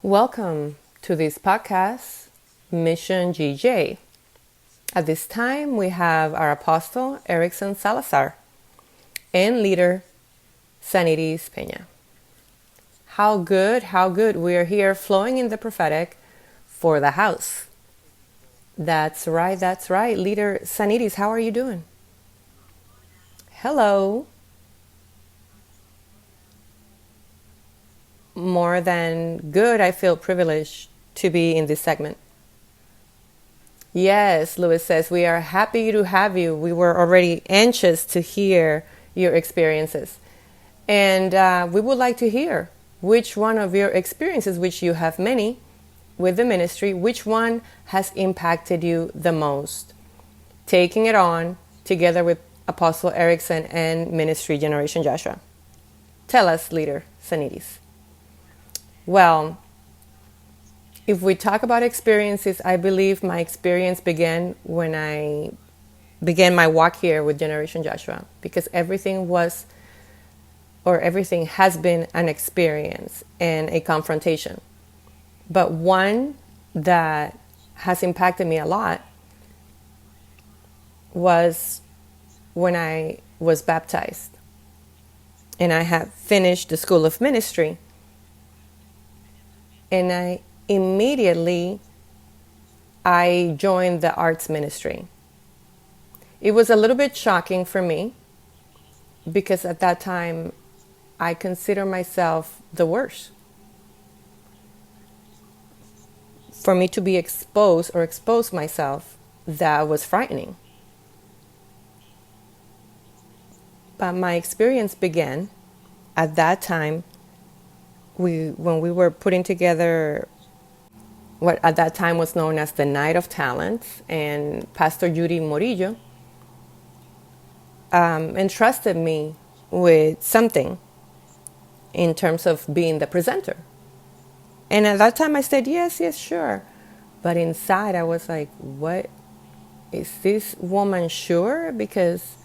Welcome to this podcast, Mission GJ. At this time, we have our apostle, Erickson Salazar, and leader, Saniris Peña. How good we are here flowing in the prophetic for the house. That's right. Leader Saniris, how are you doing? Hello. More than good. I feel privileged to be in this segment. Yes, Louis says, we are happy to have you. We were already anxious to hear your experiences. And we would like to hear which one of your experiences, which you have many with the ministry, which one has impacted you the most? Taking it on together with Apostle Erickson and Ministry Generation Joshua. Tell us, leader Saniris. Well, if we talk about experiences, I believe my experience began when I began my walk here with Generation Joshua, because everything has been an experience and a confrontation. But one that has impacted me a lot was when I was baptized and I had finished the school of ministry. And I immediately joined the arts ministry. It was a little bit shocking for me because at that time I consider myself the worst. For me to be exposed or expose myself, that was frightening. But my experience began at that time when we were putting together what at that time was known as the Night of Talents, and Pastor Judy Morillo entrusted me with something in terms of being the presenter. And at that time I said, yes, sure. But inside I was like, what? Is this woman sure? Because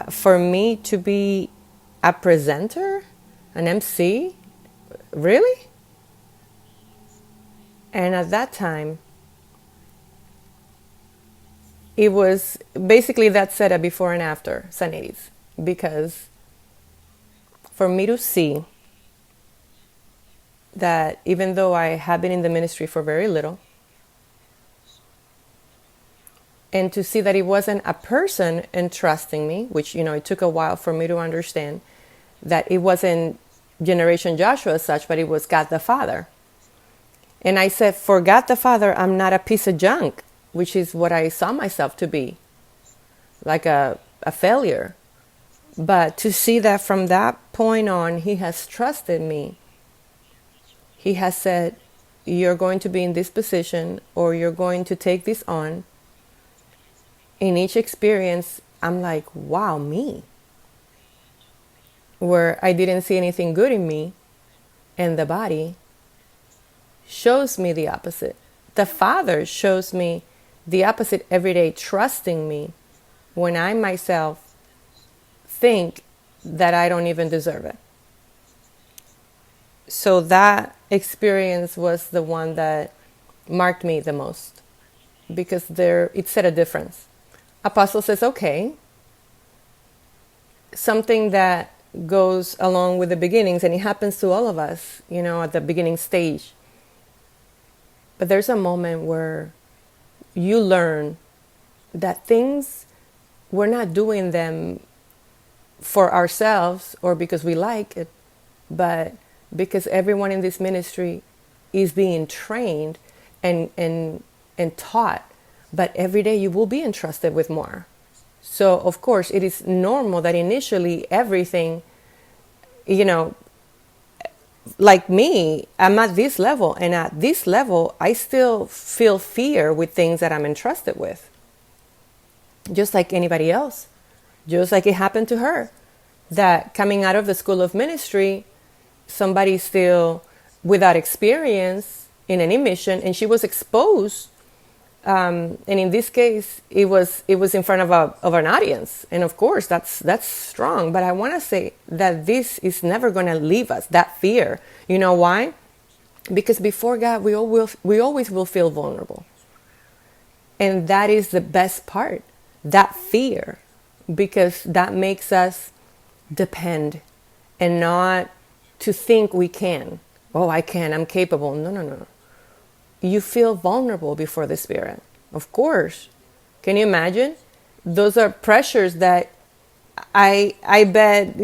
for me to be a presenter, an MC, really? And at that time, it was basically that set a before and after Saniris, because for me to see that even though I have been in the ministry for very little, and to see that it wasn't a person entrusting me, which, it took a while for me to understand that it wasn't Generation Joshua as such, but it was God the Father. And I said, for God the Father, I'm not a piece of junk, which is what I saw myself to be, like a failure. But to see that from that point on, He has trusted me. He has said, you're going to be in this position, or you're going to take this on. In each experience, I'm like, wow, me. Where I didn't see anything good in me, and the body shows me the opposite. The Father shows me the opposite every day, trusting me when I myself think that I don't even deserve it. So that experience was the one that marked me the most, because it said a difference. Apostle says, okay, something that goes along with the beginnings, and it happens to all of us, at the beginning stage. But there's a moment where you learn that things, we're not doing them for ourselves or because we like it, but because everyone in this ministry is being trained and taught. But every day you will be entrusted with more. So, of course, it is normal that initially everything, like me, I'm at this level. And at this level, I still feel fear with things that I'm entrusted with. Just like anybody else. Just like it happened to her. That coming out of the school of ministry, somebody still without experience in any mission, and she was exposed And in this case, it was in front of an audience, and of course that's strong. But I want to say that this is never going to leave us. That fear, you know why? Because before God, we always will feel vulnerable, and that is the best part. That fear, because that makes us depend, and not to think we can. Oh, I can. I'm capable. No, no, no. You feel vulnerable before the Spirit. Of course. Can you imagine? Those are pressures that I bet,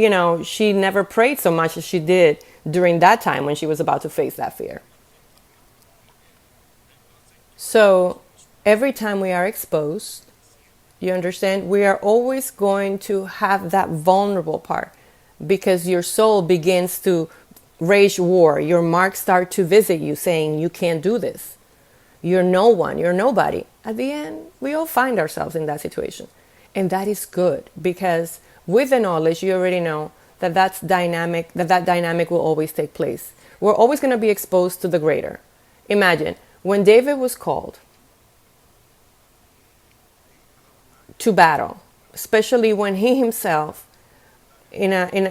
she never prayed so much as she did during that time when she was about to face that fear. So every time we are exposed, you understand, we are always going to have that vulnerable part, because your soul begins to wage war. Your marks start to visit you saying, you can't do this. You're no one. You're nobody. At the end, we all find ourselves in that situation. And that is good, because with the knowledge, you already know that dynamic will always take place. We're always going to be exposed to the greater. Imagine when David was called to battle, especially when he himself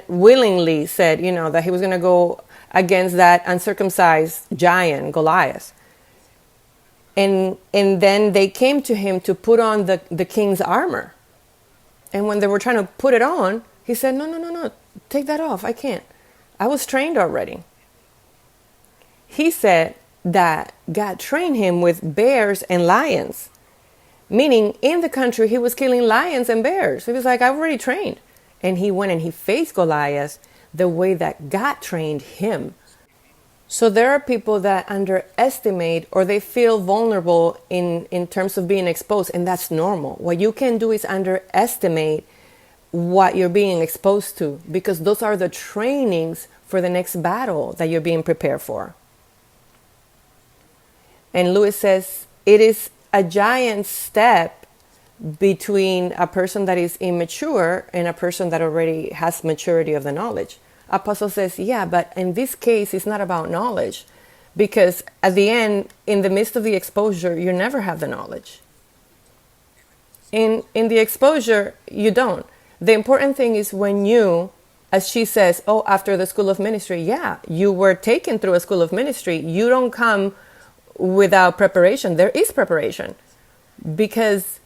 willingly said, that he was going to go against that uncircumcised giant Goliath. And then they came to him to put on the king's armor. And when they were trying to put it on, he said, no, no, no, no, take that off. I can't. I was trained already. He said that God trained him with bears and lions, meaning in the country he was killing lions and bears. He was like, I've already trained. And he went and he faced Goliath the way that God trained him. So there are people that underestimate, or they feel vulnerable in terms of being exposed, and that's normal. What you can do is underestimate what you're being exposed to, because those are the trainings for the next battle that you're being prepared for. And Lewis says it is a giant step between a person that is immature and a person that already has maturity of the knowledge. Apostle says, yeah, but in this case, it's not about knowledge, because at the end, in the midst of the exposure, you never have the knowledge. In the exposure, you don't. The important thing is when you, as she says, oh, after the school of ministry, yeah, you were taken through a school of ministry. You don't come without preparation. There is preparation, because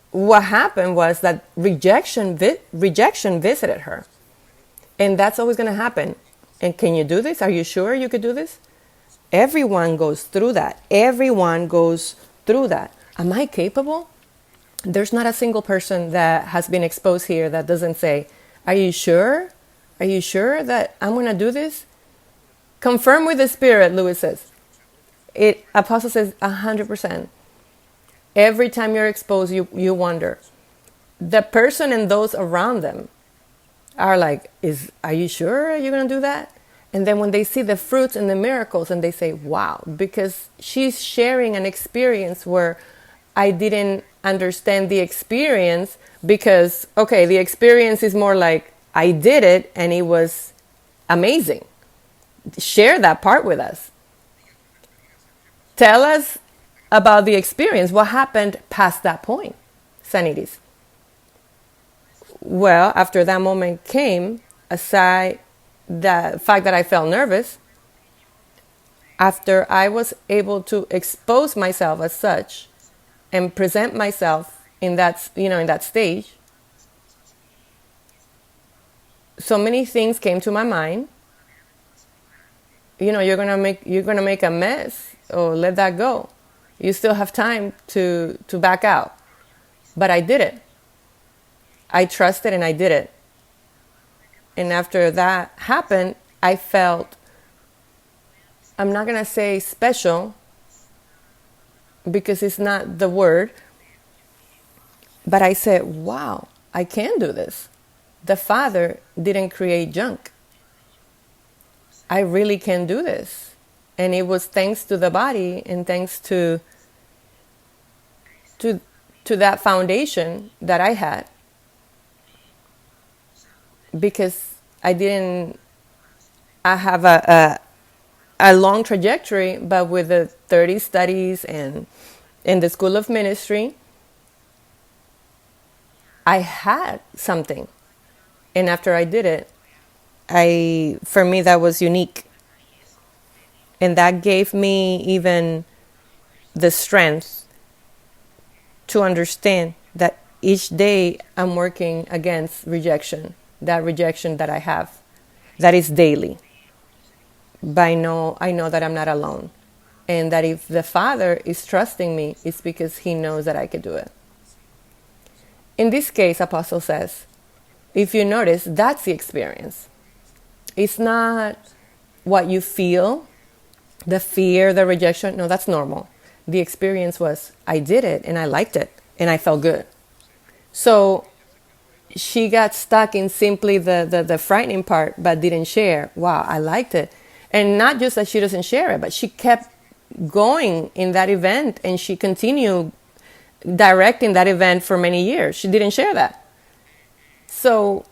what happened was that rejection visited her. And that's always going to happen. And can you do this? Are you sure you could do this? Everyone goes through that. Everyone goes through that. Am I capable? There's not a single person that has been exposed here that doesn't say, are you sure? Are you sure that I'm going to do this? Confirm with the Spirit, Lewis says. Apostle says 100%. Every time you're exposed, you wonder. The person and those around them are like, are you sure you're going to do that? And then when they see the fruits and the miracles, and they say, wow, because she's sharing an experience where I didn't understand the experience, because, okay, the experience is more like I did it and it was amazing. Share that part with us. Tell us about the experience. What happened past that point, Sanities? Well, after that moment came, aside the fact that I felt nervous, after I was able to expose myself as such and present myself in that stage, so many things came to my mind. You're gonna make a mess, or let that go. You still have time to back out. But I did it. I trusted and I did it. And after that happened, I felt, I'm not going to say special, because it's not the word, but I said, wow, I can do this. The Father didn't create junk. I really can do this. And it was thanks to the body, and thanks to that foundation that I had. Because I have a long trajectory, but with the 30 studies and In the school of ministry, I had something. And after I did it, for me, that was unique. And that gave me even the strength to understand that each day I'm working against rejection, that rejection that I have, that is daily. But I know that I'm not alone. And that if the Father is trusting me, it's because He knows that I could do it. In this case, Apostle says, if you notice, that's the experience. It's not what you feel, the fear, the rejection. No, that's normal. The experience was, I did it and I liked it and I felt good. So she got stuck in simply the frightening part, but didn't share. Wow, I liked it. And not just that she doesn't share it, but she kept going in that event and she continued directing that event for many years. She didn't share that. So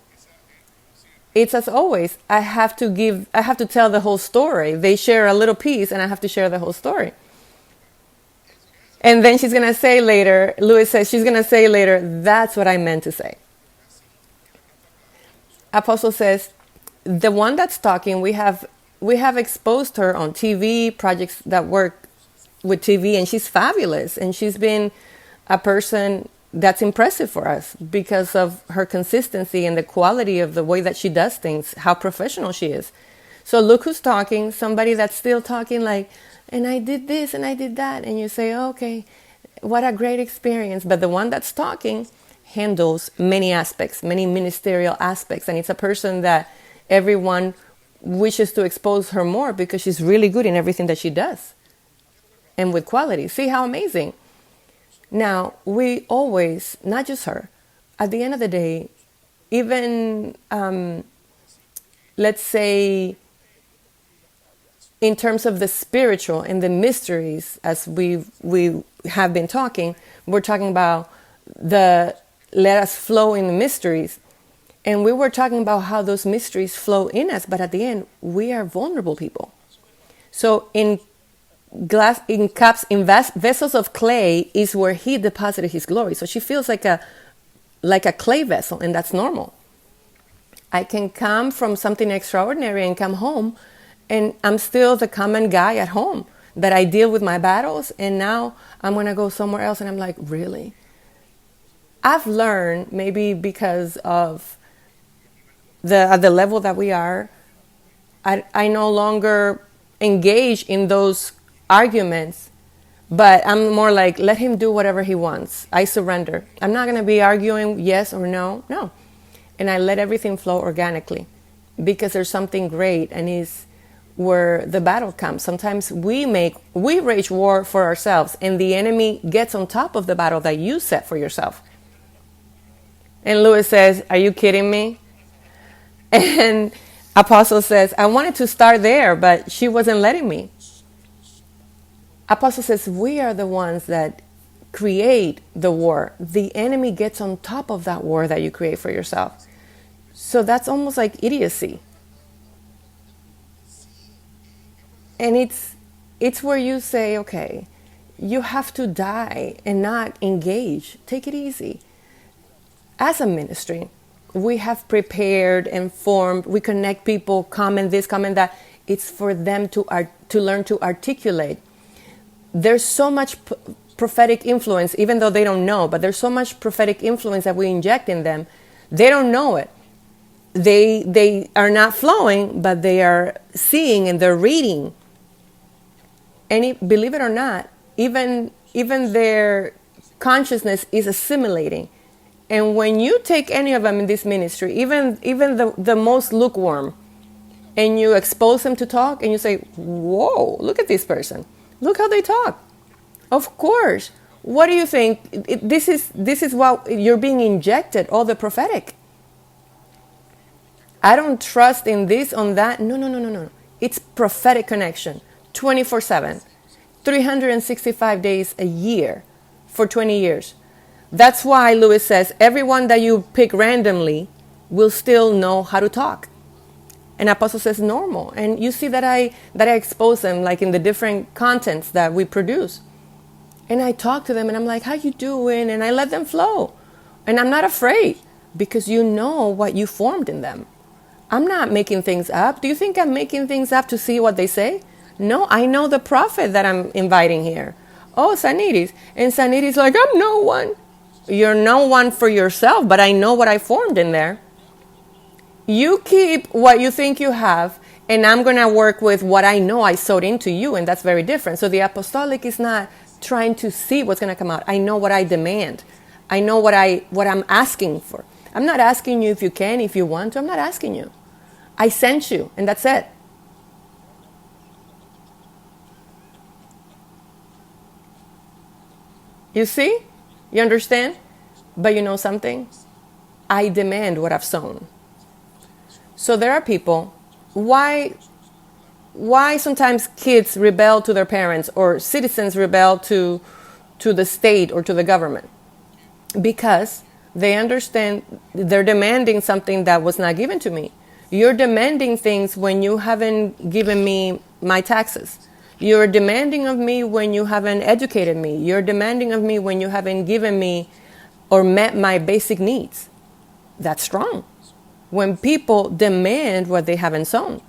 it's as always, I have to tell the whole story. They share a little piece and I have to share the whole story. And then she's going to say later, Lewis says, she's going to say later, that's what I meant to say. Apostle says, the one that's talking, we have exposed her on TV, projects that work with TV, and she's fabulous. And she's been a person that's impressive for us because of her consistency and the quality of the way that she does things, how professional she is. So look who's talking, somebody that's still talking like, and I did this and I did that. And you say, okay, what a great experience. But the one that's talking handles many aspects, many ministerial aspects. And it's a person that everyone wishes to expose her more because she's really good in everything that she does. And with quality. See how amazing. Now, we always, not just her, at the end of the day, even, let's say, in terms of the spiritual and the mysteries, as we have been talking, we're talking about let us flow in the mysteries. And we were talking about how those mysteries flow in us, but at the end, we are vulnerable people. So in cups, in vessels of clay is where He deposited His glory. So she feels like a clay vessel, and that's normal. I can come from something extraordinary and come home, and I'm still the common guy at home that I deal with my battles, and now I'm going to go somewhere else, and I'm like, really? I've learned, maybe because of at the level that we are, I no longer engage in those arguments, but I'm more like, let him do whatever he wants. I surrender. I'm not going to be arguing yes or no. And I let everything flow organically because there's something great, and is where the battle comes. Sometimes we wage war for ourselves, and the enemy gets on top of the battle that you set for yourself. And Lewis says, are you kidding me? And Apostle says, I wanted to start there, but she wasn't letting me. Apostle says, we are the ones that create the war. The enemy gets on top of that war that you create for yourself. So that's almost like idiocy. And it's where you say, okay, you have to die and not engage. Take it easy. As a ministry, we have prepared and formed. We connect people, comment this, comment that. It's for them to learn to articulate. There's so much prophetic influence, even though they don't know, but there's so much prophetic influence that we inject in them. They don't know it. They are not flowing, but they are seeing and they're reading. And believe it or not, even their consciousness is assimilating. And when you take any of them in this ministry, even the most lukewarm, and you expose them to talk, and you say, whoa, look at this person. Look how they talk. Of course. What do you think? This is what you're being injected, all the prophetic. I don't trust in this, on that. No. It's prophetic connection, 24/7, 365 days a year for 20 years. That's why Lewis says everyone that you pick randomly will still know how to talk. And Apostle says normal. And you see that I expose them like in the different contents that we produce. And I talk to them and I'm like, how you doing? And I let them flow. And I'm not afraid because you know what you formed in them. I'm not making things up. Do you think I'm making things up to see what they say? No, I know the prophet that I'm inviting here. Oh, Saniris. And Saniris like, I'm no one. You're no one for yourself, but I know what I formed in there. You keep what you think you have, and I'm going to work with what I know I sowed into you, and that's very different. So the apostolic is not trying to see what's going to come out. I know what I demand. I know what I'm asking for. I'm not asking you if you can, if you want to. I'm not asking you. I sent you, and that's it. You see? You understand? But you know something? I demand what I've sown. So there are people, why sometimes kids rebel to their parents or citizens rebel to the state or to the government? Because they understand they're demanding something that was not given to me. You're demanding things when you haven't given me my taxes. You're demanding of me when you haven't educated me. You're demanding of me when you haven't given me or met my basic needs. That's strong. When people demand what they haven't sown.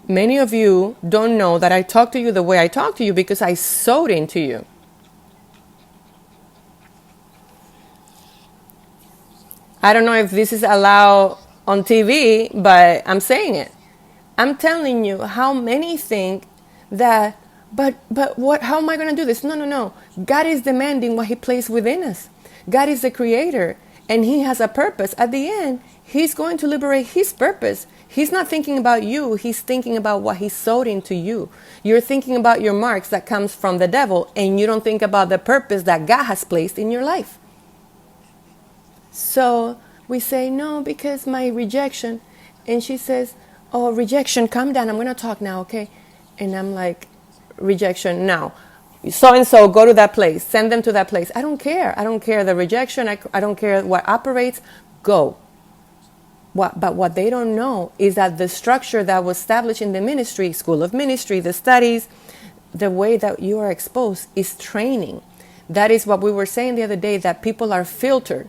Many of you don't know that I talk to you the way I talk to you because I sowed into you. I don't know if this is allowed on TV, but I'm saying it. I'm telling you how many think that, but what? How am I going to do this? No, no, no. God is demanding what He placed within us. God is the creator, and He has a purpose. At the end, He's going to liberate His purpose. He's not thinking about you. He's thinking about what He sowed into you. You're thinking about your marks that comes from the devil, and you don't think about the purpose that God has placed in your life. So we say, no, because my rejection. And she says, oh, rejection, calm down. I'm going to talk now, okay? And I'm like, rejection, now. So-and-so, go to that place. Send them to that place. I don't care. I don't care the rejection. I don't care what operates. Go. But what they don't know is that the structure that was established in the ministry, school of ministry, the studies, the way that you are exposed is training. That is what we were saying the other day, that people are filtered.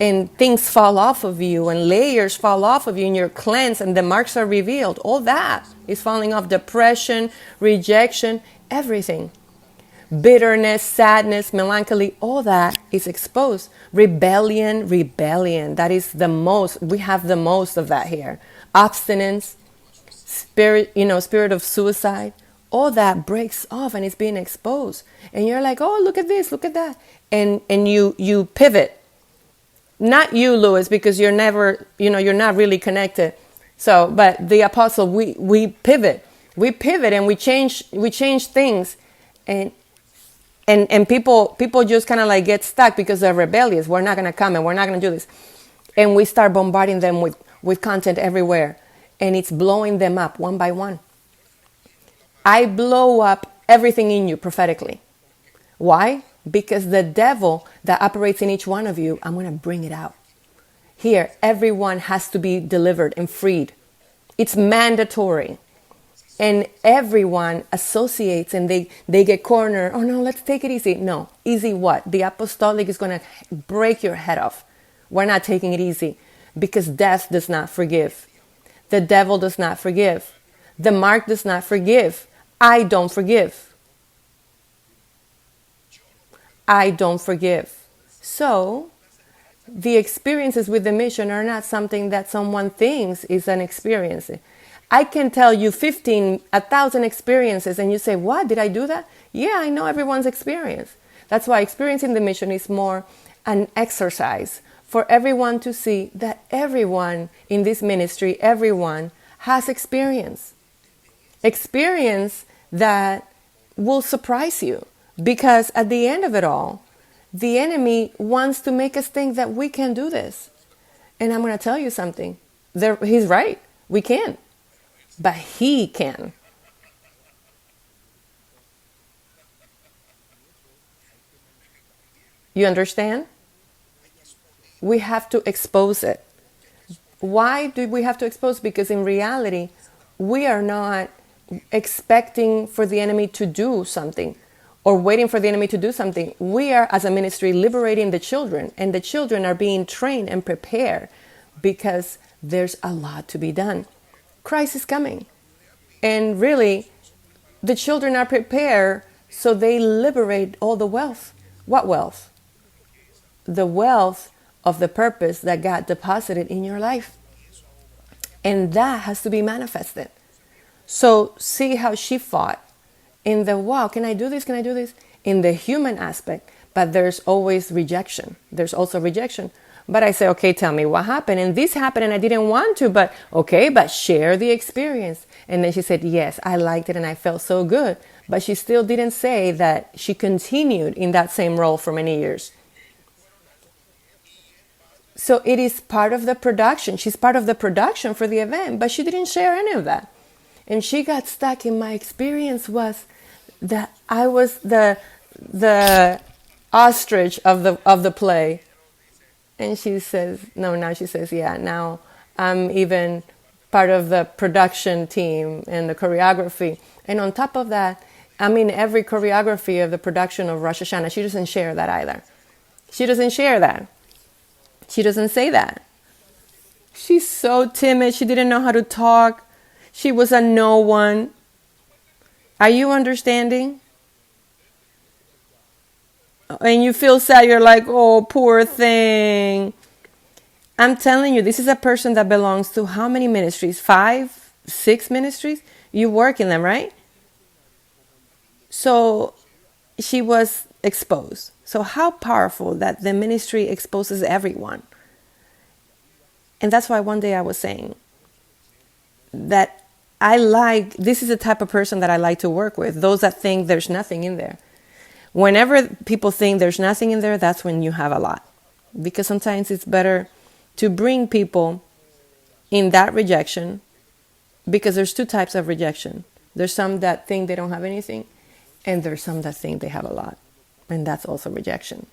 And things fall off of you and layers fall off of you and you're cleansed and the marks are revealed. All that is falling off. Depression, rejection, everything. Bitterness, sadness, melancholy, all that is exposed. Rebellion. That is the most, we have the most of that here. Obstinance, spirit of suicide. All that breaks off and it's being exposed. And you're like, oh, look at this, look at that. And you pivot. Not you, Louis, because you're never, you're not really connected. So, but the apostle, we pivot and we change things, and people just kind of like get stuck because they're rebellious. We're not going to come and we're not going to do this. And we start bombarding them with content everywhere, and it's blowing them up one by one. I blow up everything in you prophetically. Why? Because the devil that operates in each one of you, I'm going to bring it out. Here, everyone has to be delivered and freed. It's mandatory. And everyone associates and they get cornered. Oh no, let's take it easy. No, easy what? The apostolic is going to break your head off. We're not taking it easy because death does not forgive. The devil does not forgive. The mark does not forgive. I don't forgive. I don't forgive. So the experiences with the mission are not something that someone thinks is an experience. I can tell you 1,000 experiences and you say, what, did I do that? Yeah, I know everyone's experience. That's why experiencing the mission is more an exercise for everyone to see that everyone in this ministry, everyone has experience. Experience that will surprise you. Because at the end of it all, the enemy wants to make us think that we can do this. And I'm going to tell you something. He's right. We can't. But he can. You understand? We have to expose it. Why do we have to expose? Because in reality, we are not expecting for the enemy to do something. or waiting for the enemy to do something. We are, as a ministry, liberating the children, and the children are being trained and prepared because there's a lot to be done. Christ is coming. And really, the children are prepared, so they liberate all the wealth. What wealth? The wealth of the purpose that God deposited in your life. And that has to be manifested. So see how she fought in the, wow, can I do this? Can I do this? In the human aspect. But there's always rejection. There's also rejection. But I say, okay, tell me what happened. And this happened and I didn't want to, but okay, but share the experience. And then she said, yes, I liked it and I felt so good. But she still didn't say that she continued in that same role for many years. So it is part of the production. She's part of the production for the event, but she didn't share any of that. And she got stuck. In my experience was that I was the ostrich of the play. And she says, no, now she says, yeah, now I'm even part of the production team and the choreography. And on top of that, I'm in every choreography of the production of Rosh Hashanah. She doesn't share that either. She doesn't share that. She doesn't say that. She's so timid. She didn't know how to talk. She was a no one. Are you understanding? And you feel sad. You're like, oh, poor thing. I'm telling you, this is a person that belongs to how many ministries? 5, 6 ministries? You work in them, right? So she was exposed. So how powerful that the ministry exposes everyone. And that's why one day I was saying that this is the type of person that I like to work with. Those that think there's nothing in there. Whenever people think there's nothing in there, that's when you have a lot. Because sometimes it's better to bring people in that rejection, because there's 2 types of rejection. There's some that think they don't have anything, and there's some that think they have a lot. And that's also rejection.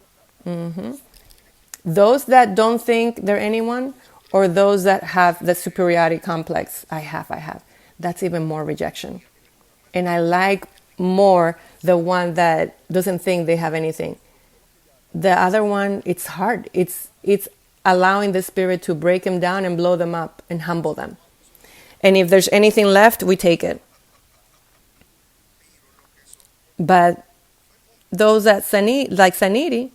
Those that don't think they're anyone, or those that have the superiority complex, I have, that's even more rejection. And I like more the one that doesn't think they have anything. The other one, it's hard. It's allowing the Spirit to break them down and blow them up and humble them. And if there's anything left, we take it. But those that like Saniti,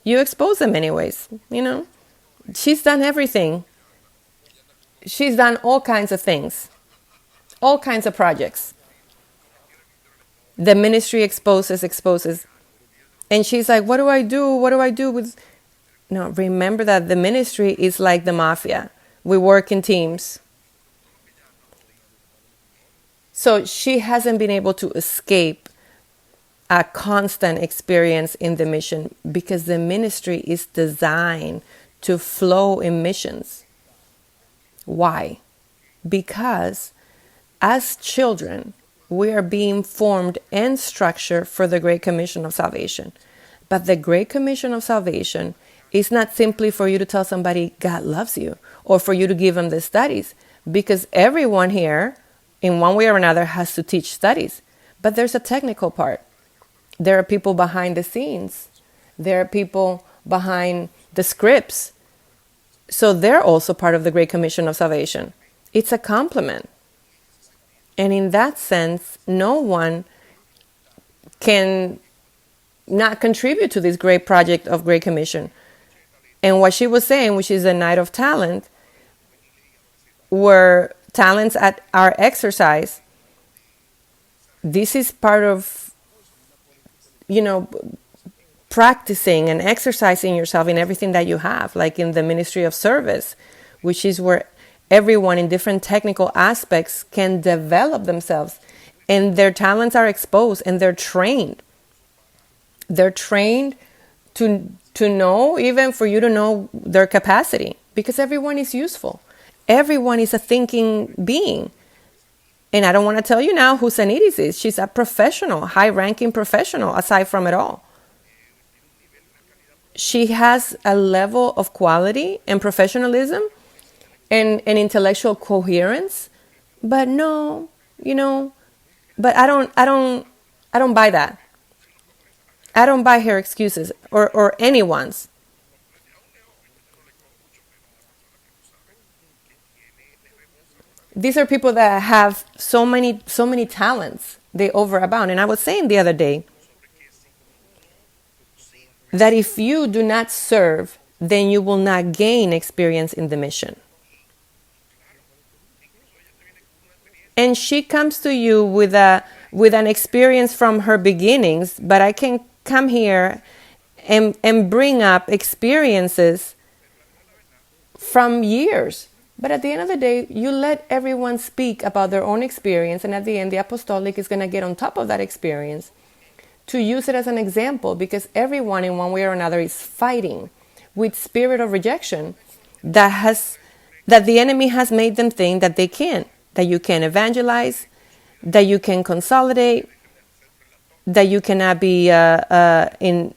you expose them anyways, you know. She's done everything. She's done all kinds of things, all kinds of projects. The ministry exposes. And she's like, what do I do? What do I do with... No, remember that the ministry is like the mafia. We work in teams. So she hasn't been able to escape a constant experience in the mission, because the ministry is designed to flow in missions. Why? Because as children, we are being formed and structured for the Great Commission of Salvation. But the Great Commission of Salvation is not simply for you to tell somebody God loves you, or for you to give them the studies, because everyone here, in one way or another, has to teach studies. But there's a technical part. There are people behind the scenes. There are people behind the scripts. So they're also part of the Great Commission of Salvation. It's a complement. And in that sense, no one can not contribute to this great project of Great Commission. And what she was saying, which is a night of talent, where talents are exercised, this is part of, practicing and exercising yourself in everything that you have, like in the ministry of service, which is where everyone in different technical aspects can develop themselves, and their talents are exposed, and they're trained. They're trained to know, even for you to know their capacity, because everyone is useful. Everyone is a thinking being. And I don't want to tell you now who Sanitis is. She's a professional, high-ranking professional, aside from it all. She has a level of quality and professionalism and intellectual coherence, but but I don't buy that. I don't buy her excuses or anyone's. These are people that have so many talents. They overabound. And I was saying the other day that if you do not serve, then you will not gain experience in the mission. And she comes to you with an experience from her beginnings, but I can come here and bring up experiences from years. But at the end of the day, you let everyone speak about their own experience, and at the end, the apostolic is going to get on top of that experience to use it as an example, because everyone in one way or another is fighting with spirit of rejection that the enemy has made them think that they can, that you can evangelize, that you can consolidate, that you cannot be in,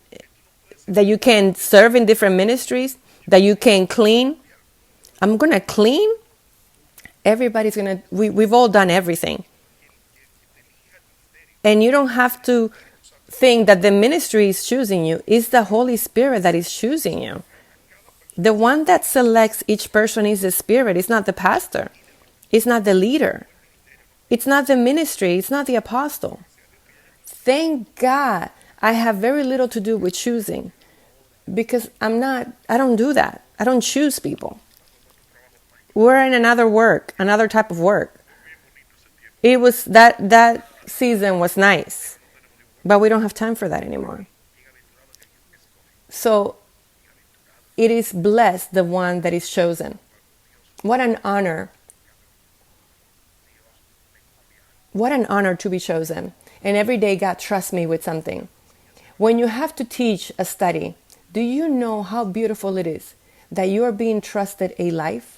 that you can serve in different ministries, that you can clean. I'm gonna clean. Everybody's gonna. We've all done everything, and you don't have to think that the ministry is choosing you. It's the Holy Spirit that is choosing you. The one that selects each person is the Spirit. It's not the pastor. It's not the leader. It's not the ministry. It's not the apostle. Thank God I have very little to do with choosing, because I don't do that. I don't choose people. We're in another type of work. It was that season was nice, but we don't have time for that anymore. So it is blessed the one that is chosen. What an honor. What an honor to be chosen. And every day God trusts me with something. When you have to teach a study, do you know how beautiful it is that you are being trusted a life?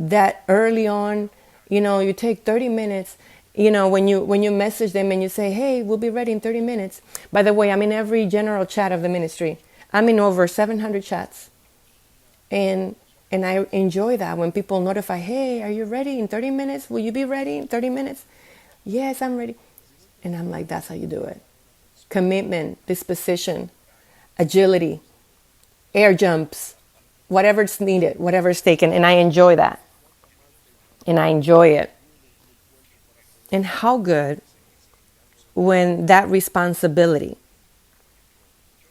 That early on, you take 30 minutes, when you message them and you say, hey, we'll be ready in 30 minutes. By the way, I'm in every general chat of the ministry. I'm in over 700 chats. And I enjoy that when people notify, hey, are you ready in 30 minutes? Will you be ready in 30 minutes? Yes, I'm ready. And I'm like, that's how you do it. Commitment, disposition, agility, air jumps, whatever's needed, whatever's taken. And I enjoy that. And I enjoy it. And how good when that responsibility,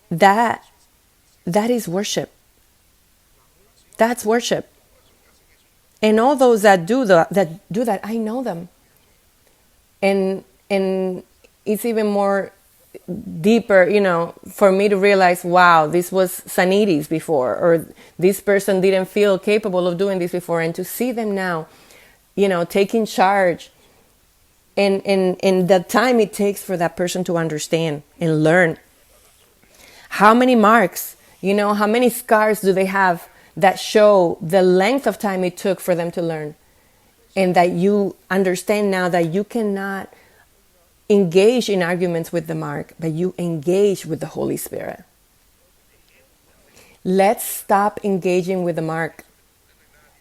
that is worship. That's worship. And all those that do that, I know them. And it's even more deeper, for me to realize, wow, this was Sanity's before, or this person didn't feel capable of doing this before, and to see them now, taking charge, and the time it takes for that person to understand and learn. How many marks, how many scars do they have that show the length of time it took for them to learn? And that you understand now that you cannot engage in arguments with the mark, but you engage with the Holy Spirit. Let's stop engaging with the mark.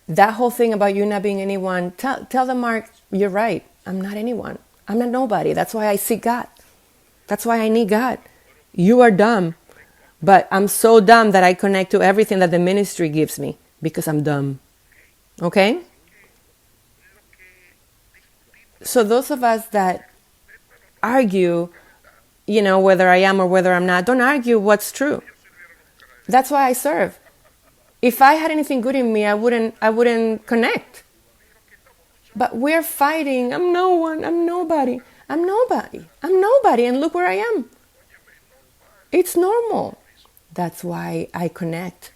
That whole thing about you not being anyone, tell the mark, you're right. I'm not anyone. I'm not nobody. That's why I seek God. That's why I need God. You are dumb, but I'm so dumb that I connect to everything that the ministry gives me because I'm dumb. Okay? So those of us that argue, whether I am or whether I'm not, don't argue what's true. That's why I serve. If I had anything good in me, I wouldn't connect. But we're fighting. I'm no one. I'm nobody. I'm nobody. I'm nobody. And look where I am. It's normal. That's why I connect.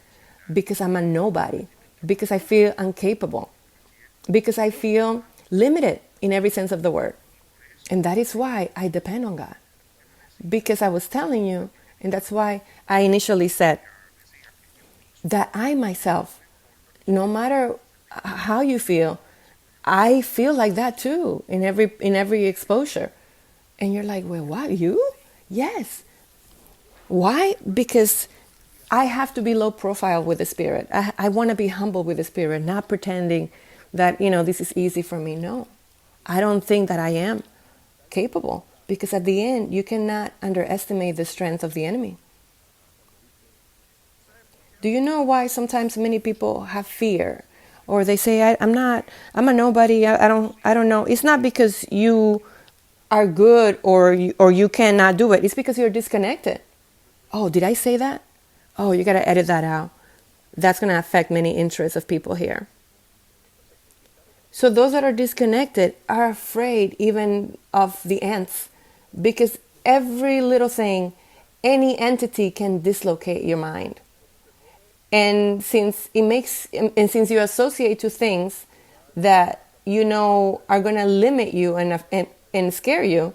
Because I'm a nobody. Because I feel incapable. Because I feel limited in every sense of the word. And that is why I depend on God. Because I was telling you, and that's why I initially said that I myself, no matter how you feel, I feel like that too in every exposure. And you're like, well, what, you? Yes. Why? Because I have to be low profile with the Spirit. I want to be humble with the Spirit, not pretending that, this is easy for me. No, I don't think that I am capable Because at the end, you cannot underestimate the strength of the enemy. Do you know why sometimes many people have fear, or they say, I'm a nobody. I don't know. It's not because you are good or you cannot do it. It's because you're disconnected. Oh, did I say that? Oh, you got to edit that out. That's going to affect many interests of people here. So those that are disconnected are afraid even of the ants, because every little thing, any entity can dislocate your mind. And since you associate to things that you know are going to limit you and scare you,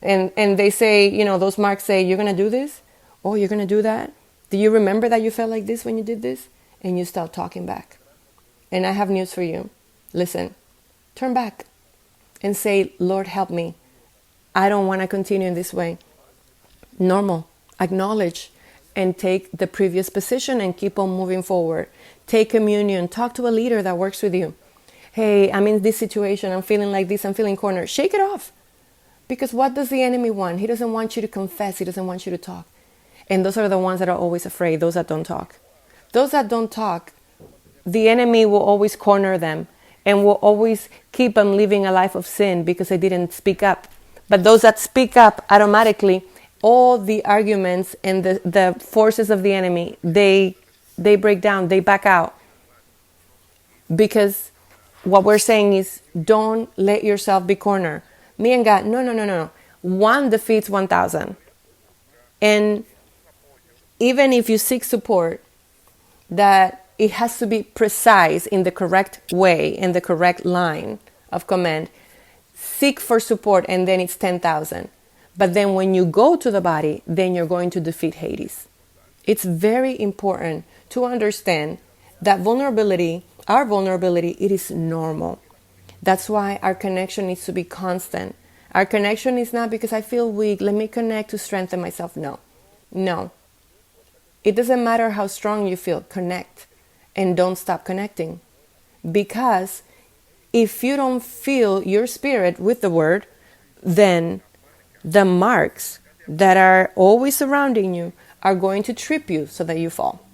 and they say, those marks say, you're going to do this, oh, you're going to do that. Do you remember that you felt like this when you did this? And you start talking back. And I have news for you. Listen, turn back and say, Lord, help me. I don't want to continue in this way. Normal. Acknowledge and take the previous position and keep on moving forward. Take communion. Talk to a leader that works with you. Hey, I'm in this situation. I'm feeling like this. I'm feeling cornered. Shake it off. Because what does the enemy want? He doesn't want you to confess. He doesn't want you to talk. And those are the ones that are always afraid, those that don't talk. Those that don't talk, the enemy will always corner them and will always keep them living a life of sin because they didn't speak up. But those that speak up, automatically, all the arguments and the forces of the enemy, they break down, they back out. Because what we're saying is, don't let yourself be cornered. Me and God, no. One defeats 1,000. And even if you seek support, that it has to be precise in the correct way, in the correct line of command. Seek for support, and then it's 10,000. But then when you go to the body, then you're going to defeat Hades. It's very important to understand that our vulnerability, it is normal. That's why our connection needs to be constant. Our connection is not because I feel weak, let me connect to strengthen myself. No. It doesn't matter how strong you feel, connect and don't stop connecting. Because if you don't fill your spirit with the word, then the marks that are always surrounding you are going to trip you so that you fall.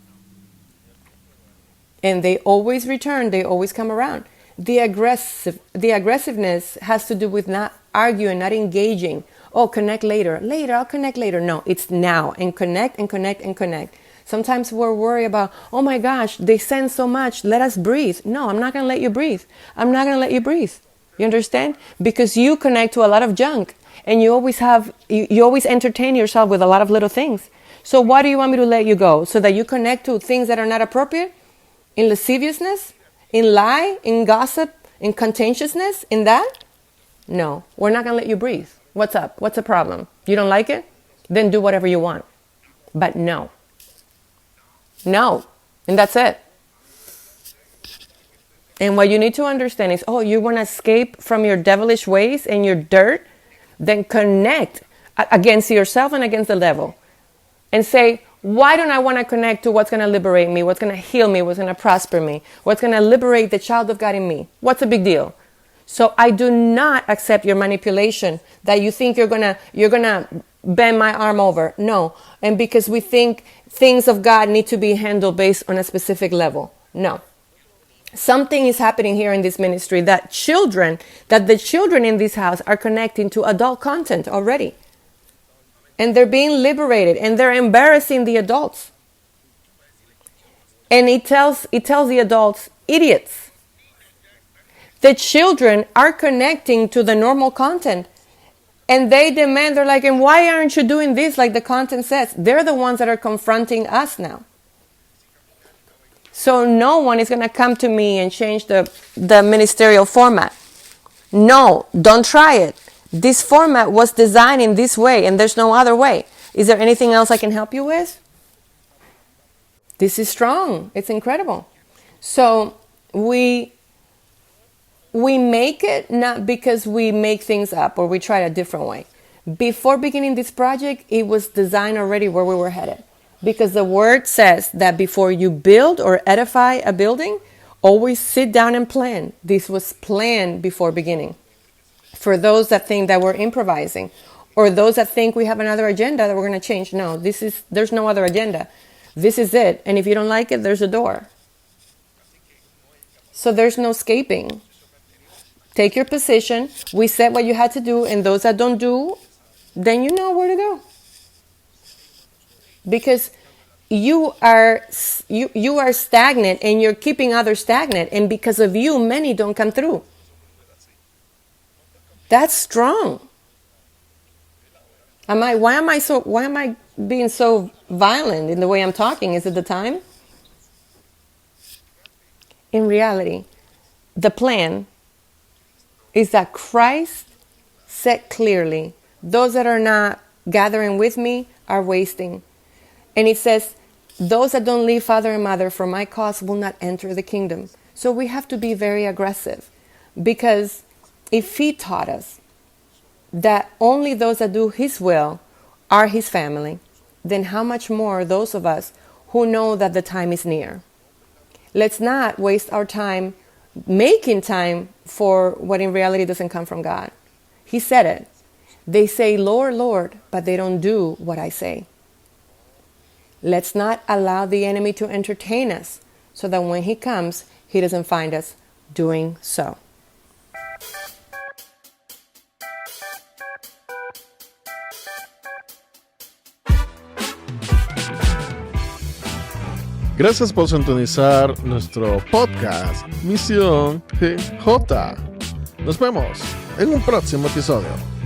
And they always return, they always come around. The aggressiveness has to do with not arguing, not engaging. Oh, connect later. I'll connect later. No, it's now. And connect. Sometimes we're worried about, oh my gosh, they send so much. Let us breathe. No, I'm not going to let you breathe. You understand? Because you connect to a lot of junk. And you always entertain yourself with a lot of little things. So why do you want me to let you go? So that you connect to things that are not appropriate? In lasciviousness? In lie? In gossip? In contentiousness? In that? No, we're not going to let you breathe. What's up? What's the problem? You don't like it? Then do whatever you want. But no. And that's it. And what you need to understand is, you want to escape from your devilish ways and your dirt? Then connect against yourself and against the devil. And say, why don't I want to connect to what's going to liberate me? What's going to heal me? What's going to prosper me? What's going to liberate the child of God in me? What's the big deal? So I do not accept your manipulation that you think you're gonna bend my arm over. No. And because we think things of God need to be handled based on a specific level. No. Something is happening here in this ministry that the children in this house are connecting to adult content already. And they're being liberated and they're embarrassing the adults. And it tells the adults, idiots. The children are connecting to the normal content and they demand, they're like, and why aren't you doing this like the content says? They're the ones that are confronting us now. So no one is going to come to me and change the ministerial format. No, don't try it. This format was designed in this way and there's no other way. Is there anything else I can help you with? This is strong. It's incredible. So we make it not because we make things up or we try a different way. Before beginning this project, it was designed already where we were headed. Because the word says that before you build or edify a building, always sit down and plan. This was planned before beginning. For those that think that we're improvising Or those that think we have another agenda that we're going to change. No, there's no other agenda. This is it. And if you don't like it, there's a door. So there's no escaping. Take your position. We said what you had to do. And those that don't do, then you know where to go. Because you are stagnant and you're keeping others stagnant. And because of you, many don't come through. That's strong. Why am I being so violent in the way I'm talking? Is it the time? In reality, the plan is that Christ said clearly, those that are not gathering with me are wasting. And it says, those that don't leave father and mother for my cause will not enter the kingdom. So we have to be very aggressive, because if he taught us that only those that do his will are his family, then how much more those of us who know that the time is near. Let's not waste our time making time for what in reality doesn't come from God. He said it. They say, Lord, Lord, but they don't do what I say. Let's not allow the enemy to entertain us so that when he comes, he doesn't find us doing so. Gracias por sintonizar nuestro podcast Misión GJ. Nos vemos en un próximo episodio.